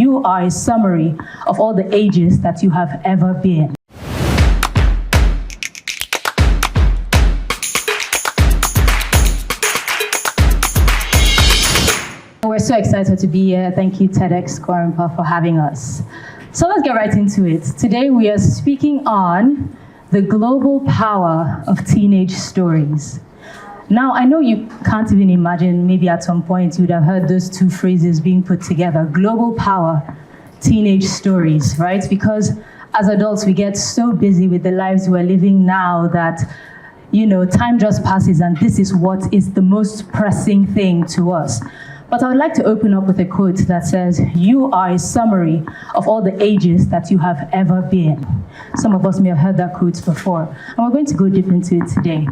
you are a summary of all the ages that you have ever been. We're so excited to be here. Thank you, TEDx Kwarimpa, for having us. So let's get right into it. Today we are speaking on the global power of teenage stories. Now, I know you can't even imagine, maybe at some point you would have heard those two phrases being put together, global power, teenage stories, right? Because as adults, we get so busy with the lives we're living now that, time just passes and this is what is the most pressing thing to us. But I would like to open up with a quote that says, you are a summary of all the ages that you have ever been. Some of us may have heard that quote before, and we're going to go deep into it today.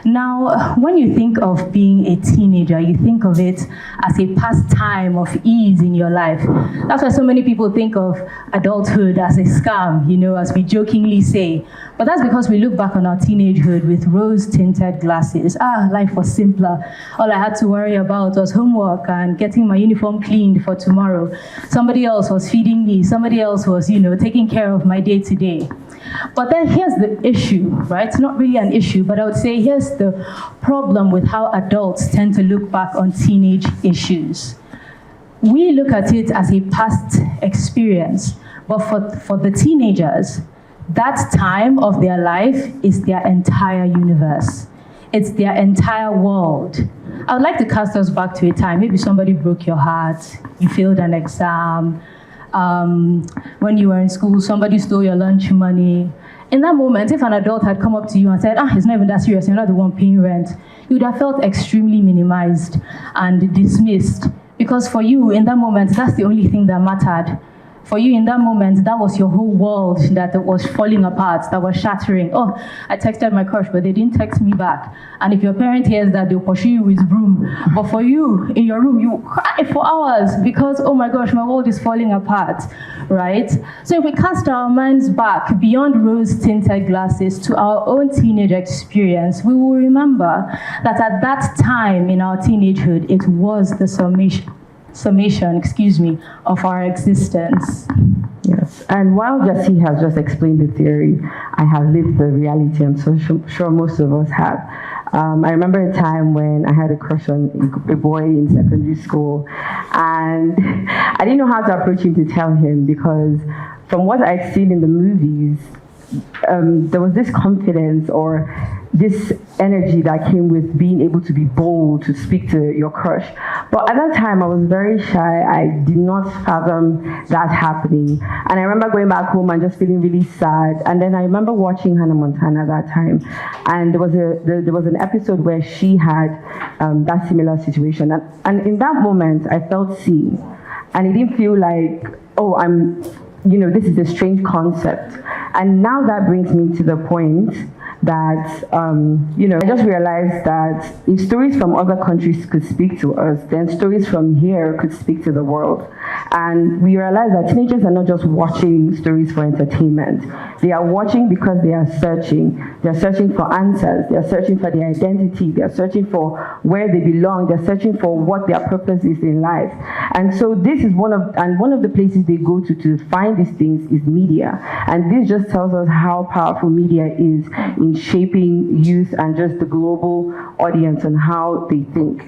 Now, when you think of being a teenager, you think of it as a pastime of ease in your life. That's why so many people think of adulthood as a scam, as we jokingly say. But that's because we look back on our teenagehood with rose-tinted glasses. Life was simpler. All I had to worry about was homework and getting my uniform cleaned for tomorrow. Somebody else was feeding me. Somebody else was, taking care of my day-to-day. But then here's the issue, right? It's not really an issue, but I would say here's the problem with how adults tend to look back on teenage issues. We look at it as a past experience, but for the teenagers, that time of their life is their entire universe. It's their entire world. I would like to cast us back to a time, maybe somebody broke your heart, you failed an exam, when you were in school, somebody stole your lunch money. In that moment, if an adult had come up to you and said, it's not even that serious, you're not the one paying rent, you would have felt extremely minimized and dismissed. Because for you, in that moment, that's the only thing that mattered. For you, in that moment, that was your whole world that was falling apart, that was shattering. I texted my crush, but they didn't text me back. And if your parent hears that, they'll pursue you with broom. But for you, in your room, you cry for hours because, oh my gosh, my world is falling apart, right? So if we cast our minds back beyond rose-tinted glasses to our own teenage experience, we will remember that at that time in our teenagehood, it was the summation, of our existence. Yes, and while Jesse has just explained the theory, I have lived the reality. I'm so sure most of us have. I remember a time when I had a crush on a boy in secondary school, and I didn't know how to approach him to tell him, because from what I'd seen in the movies, there was this confidence or this energy that came with being able to be bold to speak to your crush. But at that time, I was very shy. I did not fathom that happening. And I remember going back home and just feeling really sad. And then I remember watching Hannah Montana that time. And there was an episode where she had that similar situation. And in that moment, I felt seen. And it didn't feel like, this is a strange concept. And now that brings me to the point that, I just realized that if stories from other countries could speak to us, then stories from here could speak to the world. And we realize that teenagers are not just watching stories for entertainment. They are watching because they are searching. They're searching for answers. They're searching for their identity. They're searching for where they belong. They're searching for what their purpose is in life. And so this is one of the places they go to find these things is media. And this just tells us how powerful media is in shaping youth and just the global audience and how they think.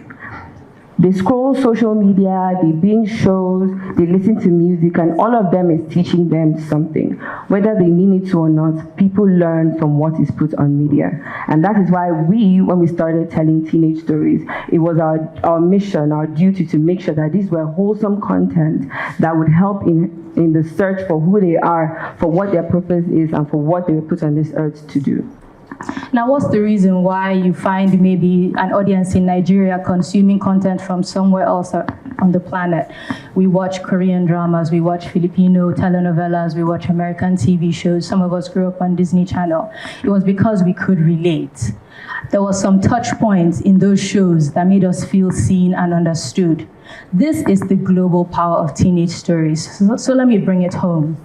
They scroll social media, they binge shows, they listen to music, and all of them is teaching them something. Whether they mean it to or not, people learn from what is put on media. And that is why when we started telling teenage stories, it was our mission, our duty to make sure that these were wholesome content that would help in the search for who they are, for what their purpose is, and for what they were put on this earth to do. Now, what's the reason why you find maybe an audience in Nigeria consuming content from somewhere else on the planet? We watch Korean dramas, we watch Filipino telenovelas, we watch American TV shows. Some of us grew up on Disney Channel. It was because we could relate. There was some touch points in those shows that made us feel seen and understood. This is the global power of teenage stories. So let me bring it home.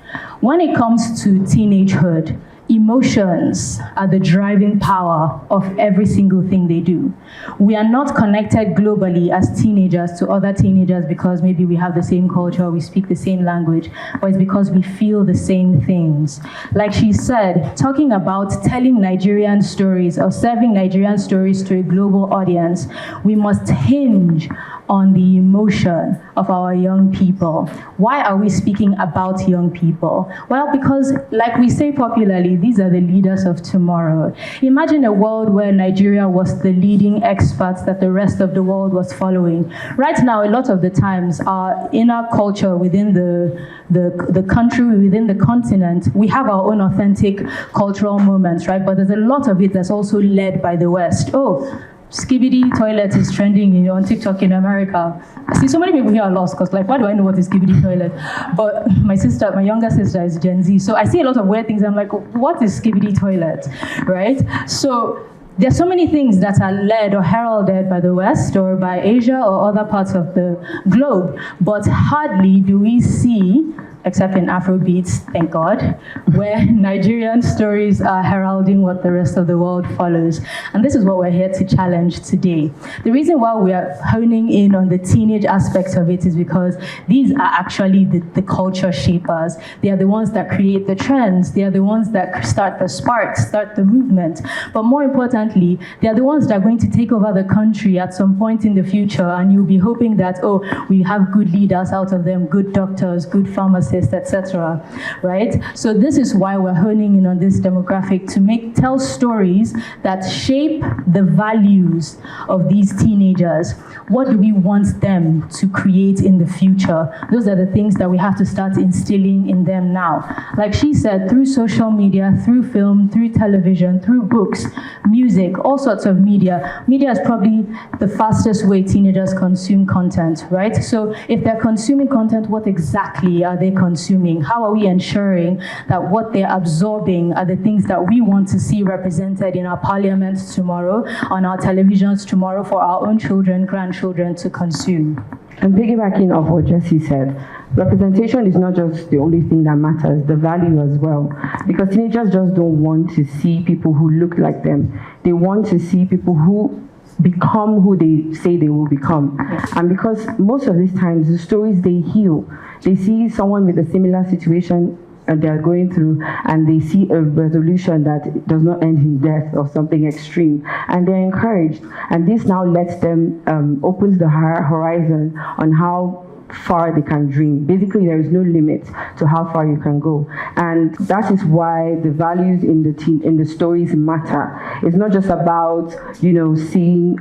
When it comes to teenagehood, emotions are the driving power of every single thing they do. We are not connected globally as teenagers to other teenagers because maybe we have the same culture, we speak the same language, but it's because we feel the same things. Like she said, talking about telling Nigerian stories or serving Nigerian stories to a global audience, we must hinge on the emotion of our young people. Why are we speaking about young people? Well, because like we say popularly, these are the leaders of tomorrow. Imagine a world where Nigeria was the leading experts that the rest of the world was following. Right now, a lot of the times, our inner culture within the country, within the continent, we have our own authentic cultural moments, right? But there's a lot of it that's also led by the West. Oh, skibidi toilet is trending on TikTok in America. I see so many people here are lost because, like, why do I know what is skibidi toilet? But my younger sister is Gen Z, so I see a lot of weird things. I'm like, what is skibidi toilet, right? So there's so many things that are led or heralded by the West or by Asia or other parts of the globe, but hardly do we see, except in Afrobeats, thank God, where Nigerian stories are heralding what the rest of the world follows. And this is what we're here to challenge today. The reason why we are honing in on the teenage aspects of it is because these are actually the culture shapers. They are the ones that create the trends. They are the ones that start the sparks, start the movement. But more importantly, they are the ones that are going to take over the country at some point in the future, and you'll be hoping that, oh, we have good leaders out of them, good doctors, good pharmacists, etc. Right? So this is why we're honing in on this demographic to tell stories that shape the values of these teenagers. What do we want them to create in the future? Those are the things that we have to start instilling in them now. Like she said, through social media, through film, through television, through books, music, all sorts of media. Media is probably the fastest way teenagers consume content, right? So if they're consuming content, what exactly are they consuming? How are we ensuring that what they're absorbing are the things that we want to see represented in our parliaments tomorrow, on our televisions tomorrow for our own children, grandchildren to consume? And piggybacking off what Jessie said, representation is not just the only thing that matters, the value as well. Because teenagers just don't want to see people who look like them. They want to see people who become who they say they will become. And because most of these times, the stories they heal, they see someone with a similar situation they're going through, and they see a resolution that does not end in death or something extreme, and they're encouraged. And this now lets them opens the horizon on how far they can dream. Basically, there is no limit to how far you can go, and that is why the values in the stories matter. It's not just about seeing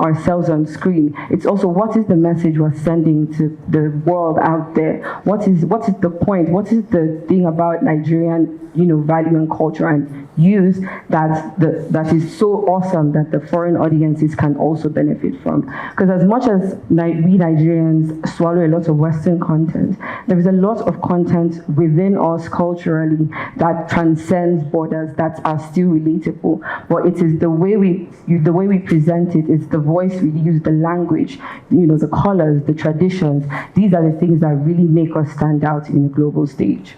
ourselves on screen. It's also what is the message we're sending to the world out there. What is the point? What is the thing about Nigerian value and culture and use that is so awesome that the foreign audiences can also benefit from? Because as much as we Nigerians swallow a lot of Western content, there is a lot of content within us culturally that transcends borders, that are still relatable. But it is the way we present it, it's the voice we use, the language, the colors, the traditions. These are the things that really make us stand out in a global stage.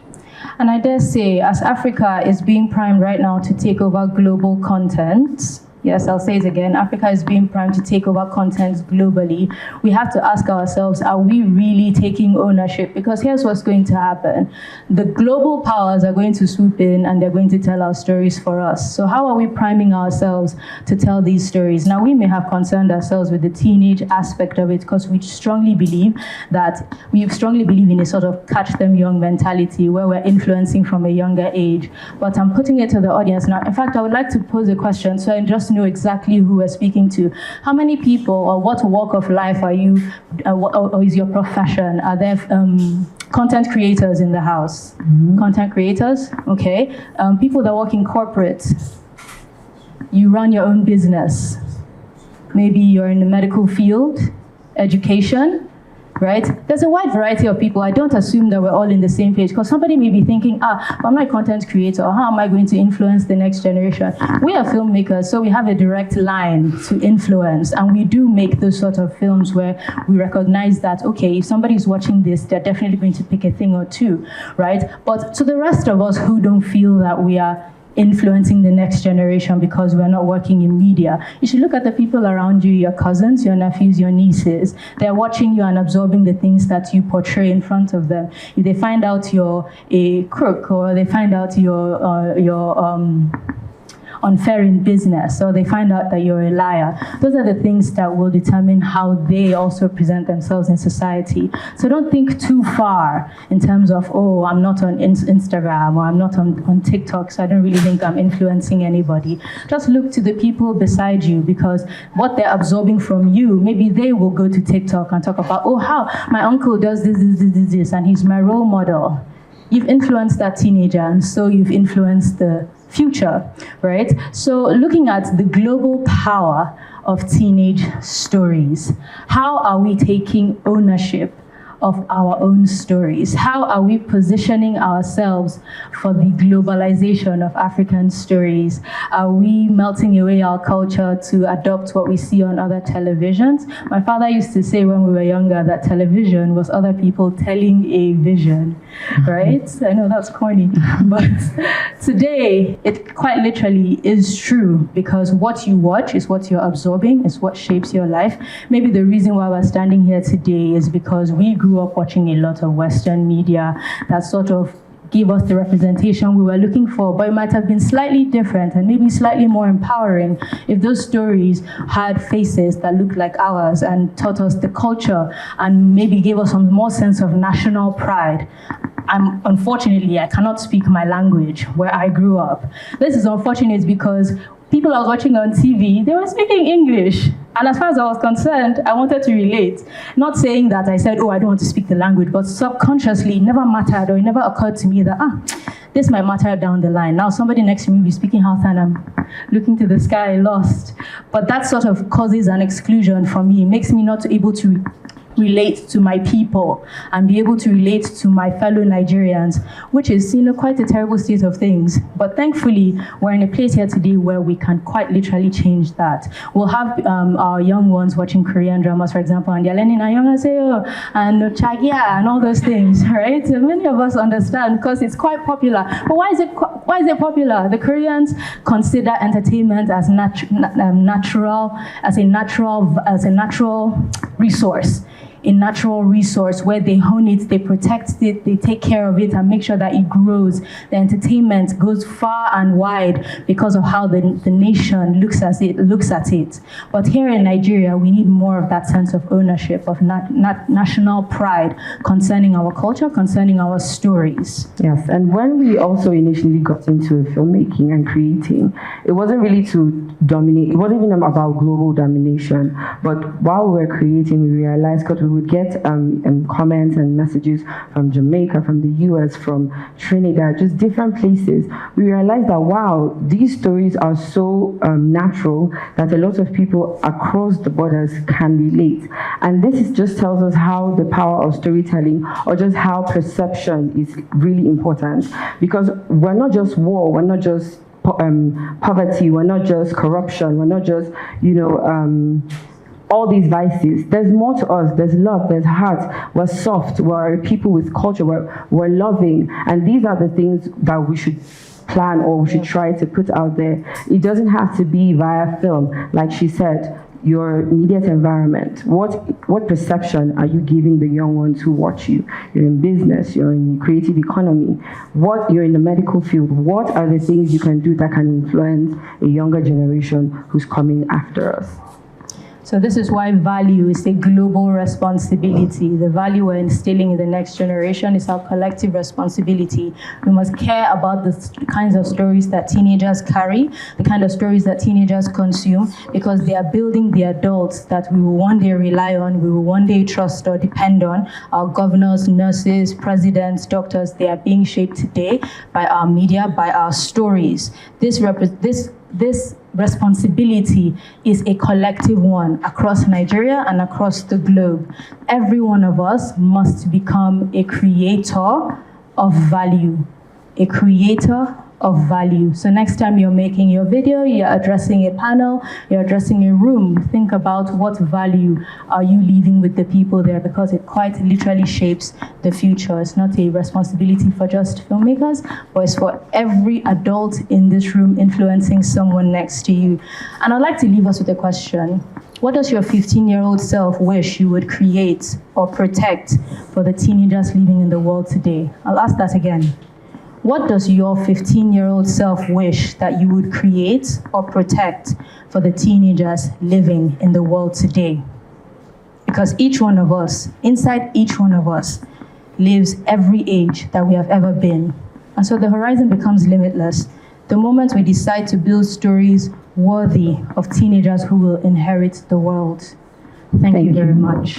And I dare say, as Africa is being primed right now to take over global content, yes, I'll say it again, Africa is being primed to take over content globally. We have to ask ourselves, are we really taking ownership? Because here's what's going to happen. The global powers are going to swoop in and they're going to tell our stories for us. So how are we priming ourselves to tell these stories? Now, we may have concerned ourselves with the teenage aspect of it because we strongly believe in a sort of catch them young mentality where we're influencing from a younger age. But I'm putting it to the audience now. In fact, I would like to pose a question so I just know exactly who we're speaking to. How many people or what walk of life are you, or is your profession? Are there content creators in the house? Mm-hmm. Content creators? Okay. People that work in corporate. You run your own business. Maybe you're in the medical field, education, right? There's a wide variety of people. I don't assume that we're all in the same page because somebody may be thinking, I'm not a content creator, or how am I going to influence the next generation? We are filmmakers, so we have a direct line to influence, and we do make those sort of films where we recognize that, okay, if somebody's watching this, they're definitely going to pick a thing or two, right? But to the rest of us who don't feel that we are influencing the next generation because we're not working in media. You should look at the people around you, your cousins, your nephews, your nieces. They're watching you and absorbing the things that you portray in front of them. If they find out you're a crook, or they find out you're unfair in business, or they find out that you're a liar, those are the things that will determine how they also present themselves in society. So don't think too far in terms of, oh, I'm not on Instagram, or I'm not on TikTok, so I don't really think I'm influencing anybody. Just look to the people beside you, because what they're absorbing from you, maybe they will go to TikTok and talk about, oh, how my uncle does this, and he's my role model. You've influenced that teenager, and so you've influenced the future, right? So looking at the global power of teenage stories, how are we taking ownership of our own stories? How are we positioning ourselves for the globalization of African stories? Are we melting away our culture to adopt what we see on other televisions? My father used to say when we were younger that television was other people telling a vision, right? I know that's corny, but today it quite literally is true, because what you watch is what you're absorbing, is what shapes your life. Maybe the reason why we're standing here today is because we grew up watching a lot of Western media that sort of gave us the representation we were looking for, but it might have been slightly different and maybe slightly more empowering if those stories had faces that looked like ours and taught us the culture and maybe gave us some more sense of national pride. Unfortunately, I cannot speak my language where I grew up. This is unfortunate because people I was watching on TV, they were speaking English. And as far as I was concerned, I wanted to relate. Not saying that I said, oh, I don't want to speak the language, but subconsciously, it never mattered, or it never occurred to me that, this might matter down the line. Now somebody next to me will be speaking Hausa and I'm looking to the sky lost. But that sort of causes an exclusion for me. It makes me not able to relate to my people and be able to relate to my fellow Nigerians, which is, quite a terrible state of things. But thankfully, we're in a place here today where we can quite literally change that. We'll have our young ones watching Korean dramas, for example, and they're learning Annyeonghaseyo and Chagia and all those things, right? And many of us understand because it's quite popular. But why is it popular? The Koreans consider entertainment as natural resource. A natural resource where they hone it, they protect it, they take care of it and make sure that it grows. The entertainment goes far and wide because of how the nation looks at it. But here in Nigeria, we need more of that sense of ownership, of national pride concerning our culture, concerning our stories. Yes, and when we also initially got into filmmaking and creating, it wasn't really to dominate, it wasn't even about global domination, but while we were creating, we realized, because we would get comments and messages from Jamaica, from the US, from Trinidad, just different places. We realized that, wow, these stories are so natural that a lot of people across the borders can relate. And this just tells us how the power of storytelling, or just how perception is really important. Because we're not just war, we're not just poverty, we're not just corruption, we're not just, all these vices. There's more to us. There's love, there's heart. We're soft, we're people with culture, we're loving. And these are the things that we should plan, or we should try to put out there. It doesn't have to be via film. Like she said, your immediate environment. What perception are you giving the young ones who watch you? You're in business, you're in the creative economy, you're in the medical field. What are the things you can do that can influence a younger generation who's coming after us? So this is why value is a global responsibility. The value we're instilling in the next generation is our collective responsibility. We must care about the kinds of stories that teenagers carry, the kind of stories that teenagers consume, because they are building the adults that we will one day rely on, we will one day trust or depend on. Our governors, nurses, presidents, doctors, they are being shaped today by our media, by our stories. This responsibility is a collective one across Nigeria and across the globe. Every one of us must become a creator of value, a creator of value. So next time you're making your video, you're addressing a panel, you're addressing a room, think about what value are you leaving with the people there, because it quite literally shapes the future. It's not a responsibility for just filmmakers, but it's for every adult in this room influencing someone next to you. And I'd like to leave us with a question. What does your 15-year-old self wish you would create or protect for the teenagers living in the world today? I'll ask that again. What does your 15-year-old self wish that you would create or protect for the teenagers living in the world today? Because each one of us, inside each one of us, lives every age that we have ever been. And so the horizon becomes limitless the moment we decide to build stories worthy of teenagers who will inherit the world. Thank you very much.